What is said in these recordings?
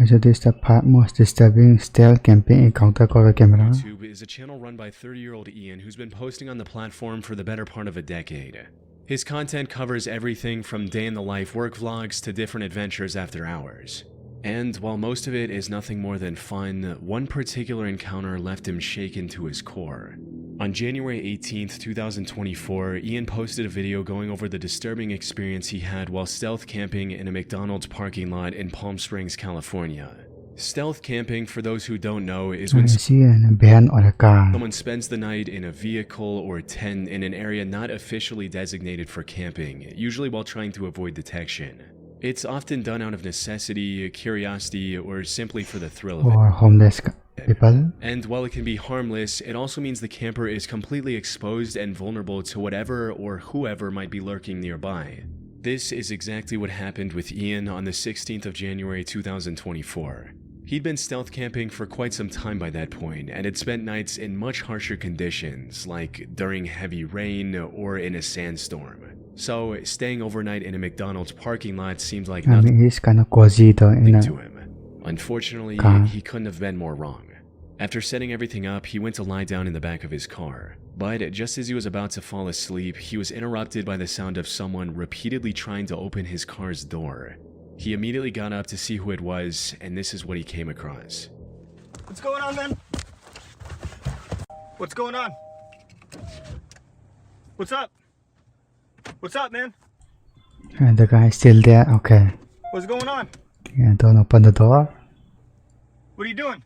So this is the most disturbing stealth camping encounter cover camera. YouTube is a channel run by 30-year-old Ian who's been posting on the platform for the better part of a decade. His content covers everything from day-in-the-life work vlogs to different adventures after hours. And while most of it is nothing more than fun, one particular encounter left him shaken to his core. On January 18th, 2024, Ian posted a video going over the disturbing experience he had while stealth camping in a McDonald's parking lot in Palm Springs, California. Stealth camping, for those who don't know, is when someone spends the night in a vehicle or tent in an area not officially designated for camping, usually while trying to avoid detection. It's often done out of necessity, curiosity, or simply for the thrill of it. Or homeless people. And while it can be harmless, it also means the camper is completely exposed and vulnerable to whatever or whoever might be lurking nearby. This is exactly what happened with Ian on the 16th of January 2024. He'd been stealth camping for quite some time by that point, and had spent nights in much harsher conditions, like during heavy rain or in a sandstorm. So, staying overnight in a McDonald's parking lot seemed like nothing he's kind of cozy though to him. Unfortunately, he couldn't have been more wrong. After setting everything up, he went to lie down in the back of his car. But just as he was about to fall asleep, he was interrupted by the sound of someone repeatedly trying to open his car's door. He immediately got up to see who it was, and this is what he came across. What's going on, man? What's going on? What's up? What's up, man? And the guy is still there. Okay. What's going on? Yeah, don't open the door. What are you doing?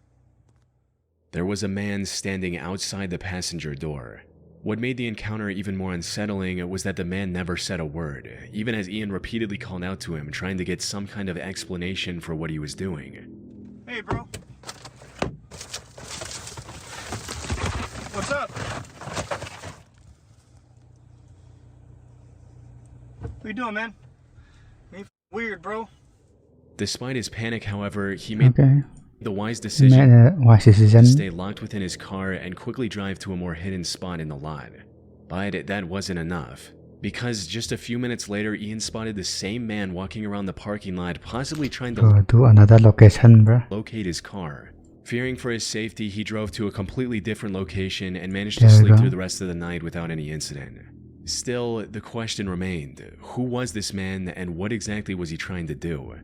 There was a man standing outside the passenger door. What made the encounter even more unsettling was that the man never said a word, even as Ian repeatedly called out to him, trying to get some kind of explanation for what he was doing. Hey, bro. What's up? What you doing, man? You weird, bro. Despite his panic, however, he made the wise decision to stay locked within his car and quickly drive to a more hidden spot in the lot. But that wasn't enough, because just a few minutes later, Ian spotted the same man walking around the parking lot, possibly trying to to another location, bro. locate his car. Fearing for his safety, he drove to a completely different location and managed to sleep through the rest of the night without any incident. Still, the question remained, who was this man and what exactly was he trying to do?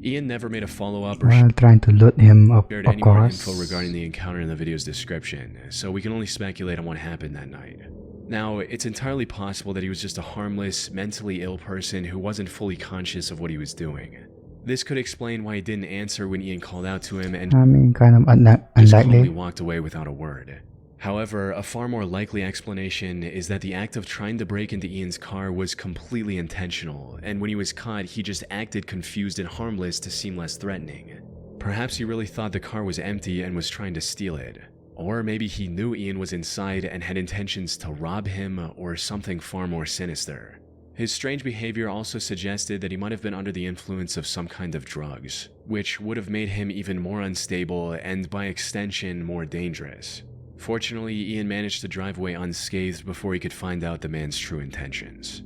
Ian never made a follow-up or trying to loot him up, shared any more info regarding the encounter in the video's description, so we can only speculate on what happened that night. Now, it's entirely possible that he was just a harmless, mentally ill person who wasn't fully conscious of what he was doing. This could explain why he didn't answer when Ian called out to him and kind of just unlikely. calmly walked away without a word. However, a far more likely explanation is that the act of trying to break into Ian's car was completely intentional, and when he was caught, he just acted confused and harmless to seem less threatening. Perhaps he really thought the car was empty and was trying to steal it. Or maybe he knew Ian was inside and had intentions to rob him, or something far more sinister. His strange behavior also suggested that he might have been under the influence of some kind of drugs, which would have made him even more unstable and, by extension, more dangerous. Fortunately, Ian managed to drive away unscathed before he could find out the man's true intentions.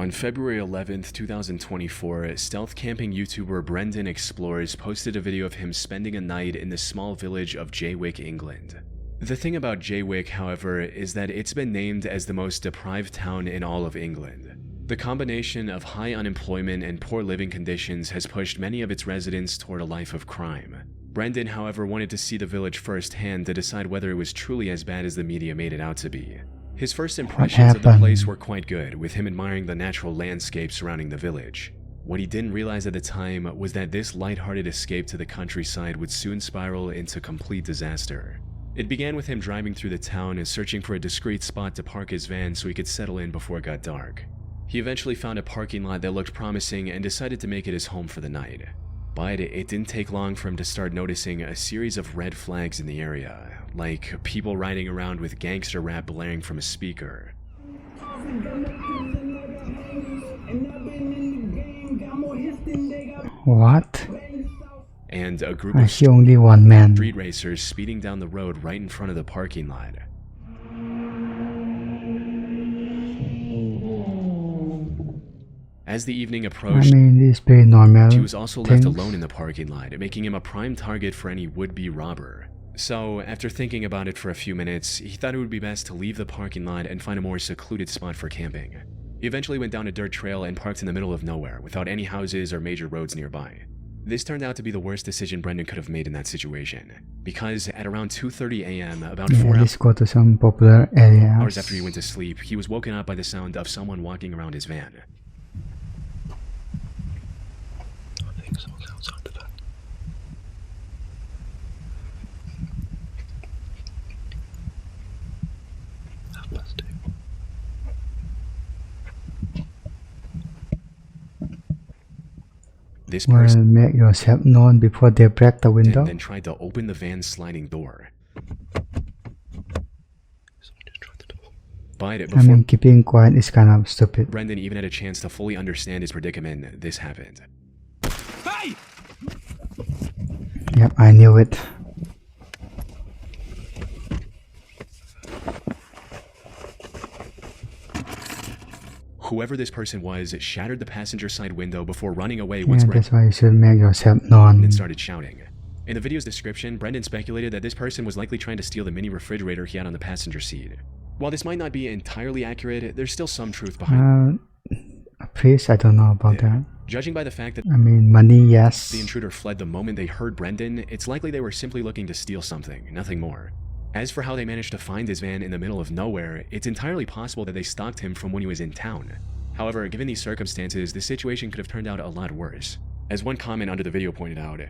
On February 11th, 2024, stealth camping YouTuber Brendan Explores posted a video of him spending a night in the small village of Jaywick, England. The thing about Jaywick, however, is that it's been named as the most deprived town in all of England. The combination of high unemployment and poor living conditions has pushed many of its residents toward a life of crime. Brendan, however, wanted to see the village firsthand to decide whether it was truly as bad as the media made it out to be. His first impressions of the place were quite good, with him admiring the natural landscape surrounding the village. What he didn't realize at the time was that this lighthearted escape to the countryside would soon spiral into complete disaster. It began with him driving through the town and searching for a discreet spot to park his van so he could settle in before it got dark. He eventually found a parking lot that looked promising and decided to make it his home for the night. But it didn't take long for him to start noticing a series of red flags in the area, like people riding around with gangster rap blaring from a speaker. What? And a group I of see only one man. street racers speeding down the road right in front of the parking lot. As the evening I approached, mean, it's pretty normal. he was also left things. alone in the parking lot, making him a prime target for any would-be robber. So, after thinking about it for a few minutes, he thought it would be best to leave the parking lot and find a more secluded spot for camping. He eventually went down a dirt trail and parked in the middle of nowhere, without any houses or major roads nearby. This turned out to be the worst decision Brendan could have made in that situation, because at around 2:30 a.m., about 4 let's go to some popular areas. hours after he went to sleep, he was woken up by the sound of someone walking around his van. I think someone's outside the van. +2. This Well, person make yourself known before they break the window. then tried to open the van's sliding door. Someone just tried the door. But I before mean, keeping quiet is kind of stupid. Brendan even had a chance to fully understand his predicament, this happened. Hey! Yep, I knew it. Whoever this person was shattered the passenger side window before running away Yeah, once that's why you should make yourself known. Brendan started shouting. In the video's description, Brendan speculated that this person was likely trying to steal the mini refrigerator he had on the passenger seat. While this might not be entirely accurate, there's still some truth behind Please, I don't know about it. that. Judging by the fact that I mean, money, yes. the intruder fled the moment they heard Brendan, it's likely they were simply looking to steal something, nothing more. As for how they managed to find his van in the middle of nowhere, it's entirely possible that they stalked him from when he was in town. However, given these circumstances, the situation could have turned out a lot worse. As one comment under the video pointed out,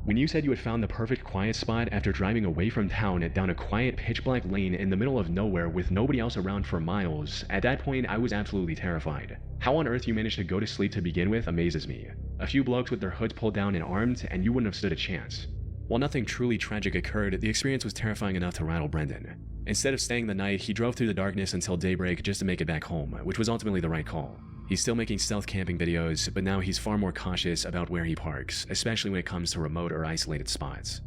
when you said you had found the perfect quiet spot after driving away from town down a quiet pitch-black lane in the middle of nowhere with nobody else around for miles, at that point I was absolutely terrified. How on earth you managed to go to sleep to begin with amazes me. A few blokes with their hoods pulled down and armed, and you wouldn't have stood a chance. While nothing truly tragic occurred, the experience was terrifying enough to rattle Brendan. Instead of staying the night, he drove through the darkness until daybreak just to make it back home, which was ultimately the right call. He's still making stealth camping videos, but now he's far more cautious about where he parks, especially when it comes to remote or isolated spots.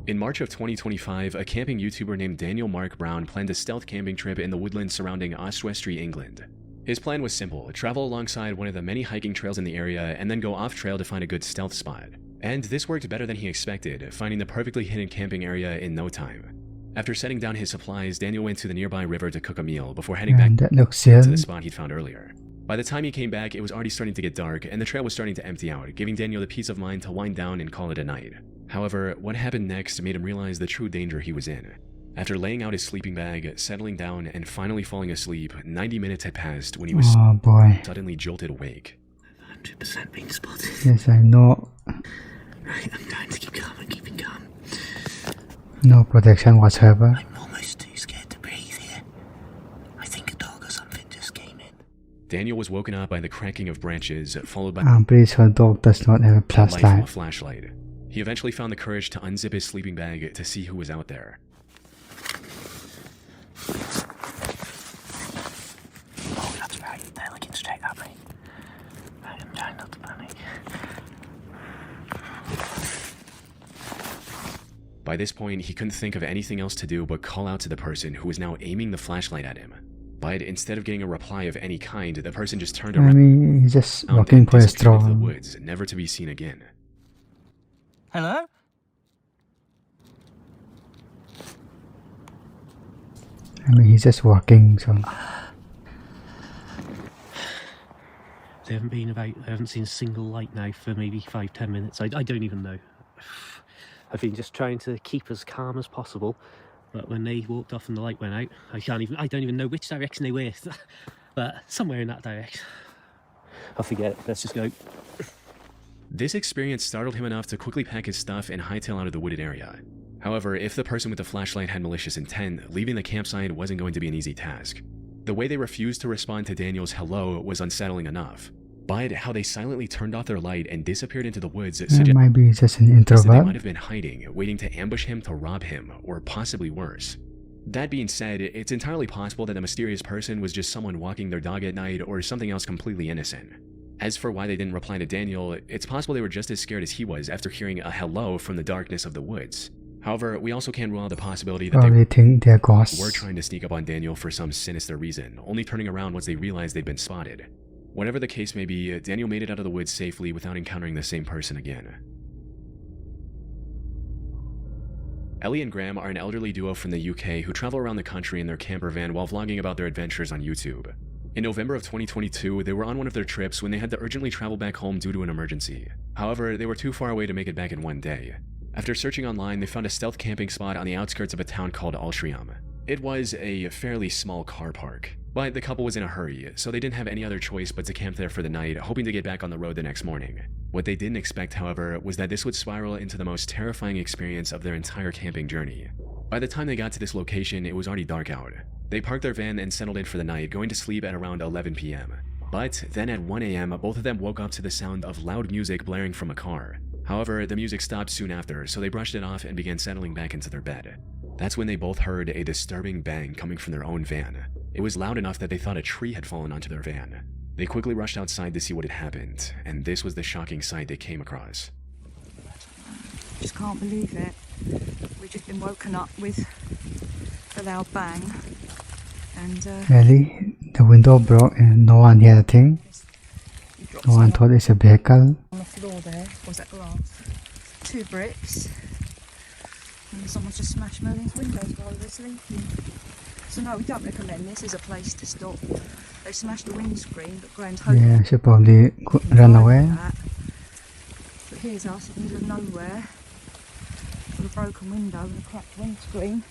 In March of 2025, a camping YouTuber named Daniel Mark Brown planned a stealth camping trip in the woodlands surrounding Oswestry, England. His plan was simple: travel alongside one of the many hiking trails in the area and then go off-trail to find a good stealth spot. And this worked better than he expected, finding the perfectly hidden camping area in no time. After setting down his supplies, Daniel went to the nearby river to cook a meal before heading back That looks to the good. spot he'd found earlier. By the time he came back, it was already starting to get dark, and the trail was starting to empty out, giving Daniel the peace of mind to wind down and call it a night. However, what happened next made him realize the true danger he was in. After laying out his sleeping bag, settling down, and finally falling asleep, 90 minutes had passed when he was Oh boy. suddenly jolted awake. 100% being spotted. Yes, I know. Right, I'm going to keep calm and keeping calm. No protection whatsoever. I'm almost too scared to breathe here. I think a dog or something just came in. Daniel was woken up by the cracking of branches, followed by I'm pretty sure dog does not have a the light from a flashlight. flashlight. He eventually found the courage to unzip his sleeping bag to see who was out there. Oh, that's right. They're looking straight at me. Right, I'm trying not to panic. By this point, he couldn't think of anything else to do but call out to the person who was now aiming the flashlight at him. But instead of getting a reply of any kind, the person just turned I around mean, he's just and walking for a disappeared into the stroll. woods, never to be seen again. Hello? I mean, he's just walking, so. They haven't seen a single light now for maybe 5-10 minutes. I don't even know. I've been just trying to keep as calm as possible, but when they walked off and the light went out, I don't even know which direction they were, but somewhere in that direction. I'll forget it. Let's just go. This experience startled him enough to quickly pack his stuff and hightail out of the wooded area. However, if the person with the flashlight had malicious intent, leaving the campsite wasn't going to be an easy task. The way they refused to respond to Daniel's hello was unsettling enough. But how they silently turned off their light and disappeared into the woods That suggested might be just an they might introvert. have been hiding, waiting to ambush him to rob him, or possibly worse. That being said, it's entirely possible that the mysterious person was just someone walking their dog at night or something else completely innocent. As for why they didn't reply to Daniel, it's possible they were just as scared as he was after hearing a hello from the darkness of the woods. However, we also can't rule out the possibility that Probably think they're ghosts. they were trying to sneak up on Daniel for some sinister reason, only turning around once they realized they'd been spotted. Whatever the case may be, Daniel made it out of the woods safely without encountering the same person again. Ellie and Graham are an elderly duo from the UK who travel around the country in their camper van while vlogging about their adventures on YouTube. In November of 2022, they were on one of their trips when they had to urgently travel back home due to an emergency. However, they were too far away to make it back in one day. After searching online, they found a stealth camping spot on the outskirts of a town called Altrincham. It was a fairly small car park, but the couple was in a hurry, so they didn't have any other choice but to camp there for the night, hoping to get back on the road the next morning. What they didn't expect, however, was that this would spiral into the most terrifying experience of their entire camping journey. By the time they got to this location, it was already dark out. They parked their van and settled in for the night, going to sleep at around 11 p.m. But then at 1 a.m., both of them woke up to the sound of loud music blaring from a car. However, the music stopped soon after, so they brushed it off and began settling back into their bed. That's when they both heard a disturbing bang coming from their own van. It was loud enough that they thought a tree had fallen onto their van. They quickly rushed outside to see what had happened, and this was the shocking sight they came across. Just can't believe it. We've just been woken up with a loud bang, and Really? The window broke and no one had a thing? No one thought it's a vehicle? on the floor there was that glass. 2 bricks, and someone's just smashed Merlin's windows while they were sleeping. So no, we don't recommend this as a place to stop. They smashed the windscreen, but Graham's hoping Yeah, she probably run away. that. But here's us in the middle of nowhere, with a broken window and a cracked windscreen,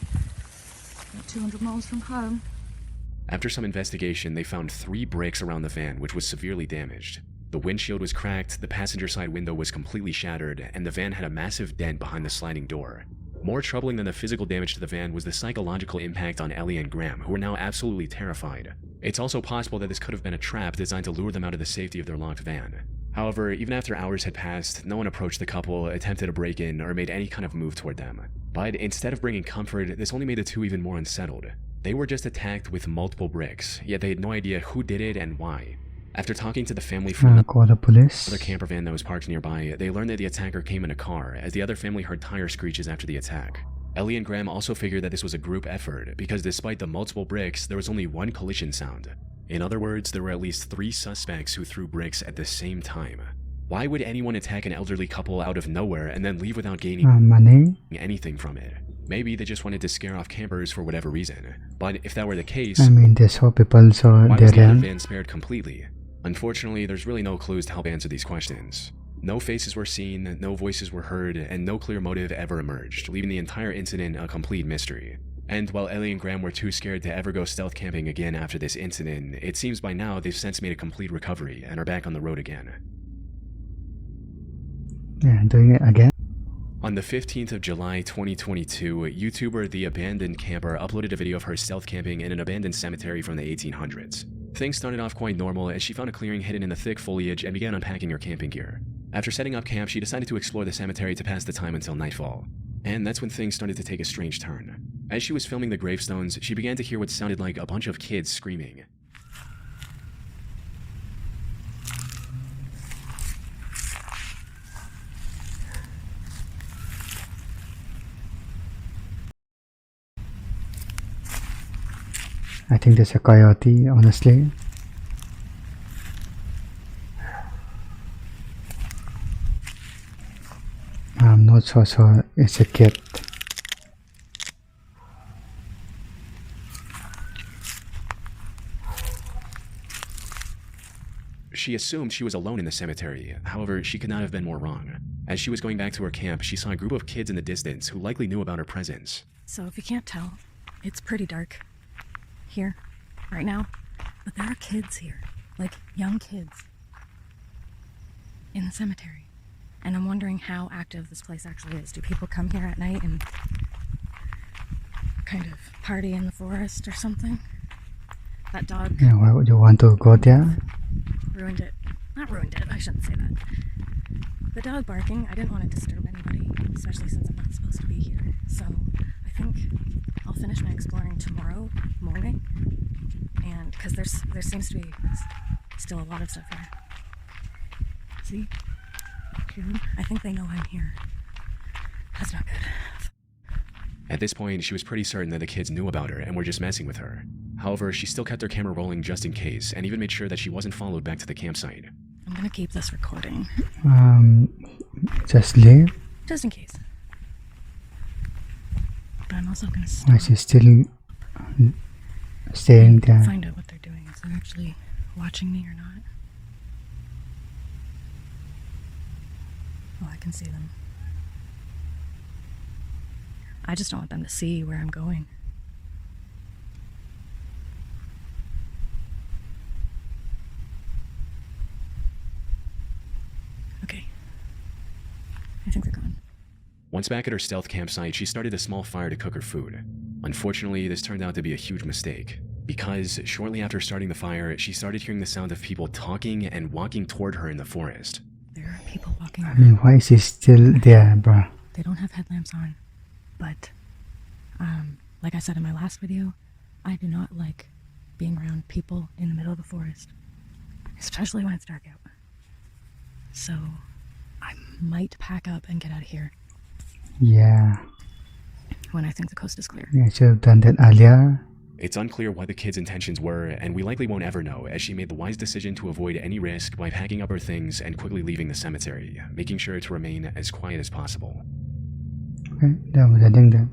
about 200 miles from home. After some investigation, they found 3 bricks around the van, which was severely damaged. The windshield was cracked, the passenger side window was completely shattered, and the van had a massive dent behind the sliding door. More troubling than the physical damage to the van was the psychological impact on Ellie and Graham, who were now absolutely terrified. It's also possible that this could have been a trap designed to lure them out of the safety of their locked van. However, even after hours had passed, no one approached the couple, attempted to break in, or made any kind of move toward them. But instead of bringing comfort, this only made the two even more unsettled. They were just attacked with multiple bricks, yet they had no idea who did it and why. After talking to the family from Call the police. another camper van that was parked nearby, they learned that the attacker came in a car, as the other family heard tire screeches after the attack. Ellie and Graham also figured that this was a group effort, because despite the multiple bricks, there was only one collision sound. In other words, there were at least 3 suspects who threw bricks at the same time. Why would anyone attack an elderly couple out of nowhere and then leave without gaining Money? anything from it? Maybe they just wanted to scare off campers for whatever reason. But if that were the case, I mean, they saw people, so why they was the other ran. van spared completely? Unfortunately, there's really no clues to help answer these questions. No faces were seen, no voices were heard, and no clear motive ever emerged, leaving the entire incident a complete mystery. And while Ellie and Graham were too scared to ever go stealth camping again after this incident, it seems by now they've since made a complete recovery and are back on the road again. Yeah, doing it again. On the 15th of July 2022, YouTuber The Abandoned Camper uploaded a video of her stealth camping in an abandoned cemetery from the 1800s. Things started off quite normal as she found a clearing hidden in the thick foliage and began unpacking her camping gear. After setting up camp, she decided to explore the cemetery to pass the time until nightfall. And that's when things started to take a strange turn. As she was filming the gravestones, she began to hear what sounded like a bunch of kids screaming. I think there's a coyote, honestly. I'm not so sure it's a kid. She assumed she was alone in the cemetery, however, she could not have been more wrong. As she was going back to her camp, she saw a group of kids in the distance who likely knew about her presence. So if you can't tell, it's pretty dark here, right now. But there are kids here, like young kids, in the cemetery. And I'm wondering how active this place actually is. Do people come here at night and kind of party in the forest or something? That dog Yeah, why would you want to go there? ruined it. Not ruined it, I shouldn't say that. The dog barking, I didn't want to disturb anybody, especially since I'm not supposed to be here. So I think I'll finish my exploring tomorrow morning. And because there seems to be still a lot of stuff here. See? I think they know I'm here. That's not good. At this point, she was pretty certain that the kids knew about her and were just messing with her. However, she still kept her camera rolling just in case, and even made sure that she wasn't followed back to the campsite. I'm gonna keep this recording. Just leave? Just in case. But I'm also gonna Why is she still staying there? find out what they're doing. Is they're actually watching me or not? Oh, I can see them. I just don't want them to see where I'm going. Okay. I think they're gone. Once back at her stealth campsite, she started a small fire to cook her food. Unfortunately, this turned out to be a huge mistake, because shortly after starting the fire, she started hearing the sound of people talking and walking toward her in the forest. There are people walking I around. mean, why is she still there, bro? They don't have headlamps on, but like I said in my last video, I do not like being around people in the middle of the forest, especially when it's dark out. So I might pack up and get out of here Yeah. when I think the coast is clear. Yeah, I should have done that earlier. It's unclear what the kids' intentions were, and we likely won't ever know, as she made the wise decision to avoid any risk by packing up her things and quickly leaving the cemetery, making sure to remain as quiet as possible. Okay, that was ending that.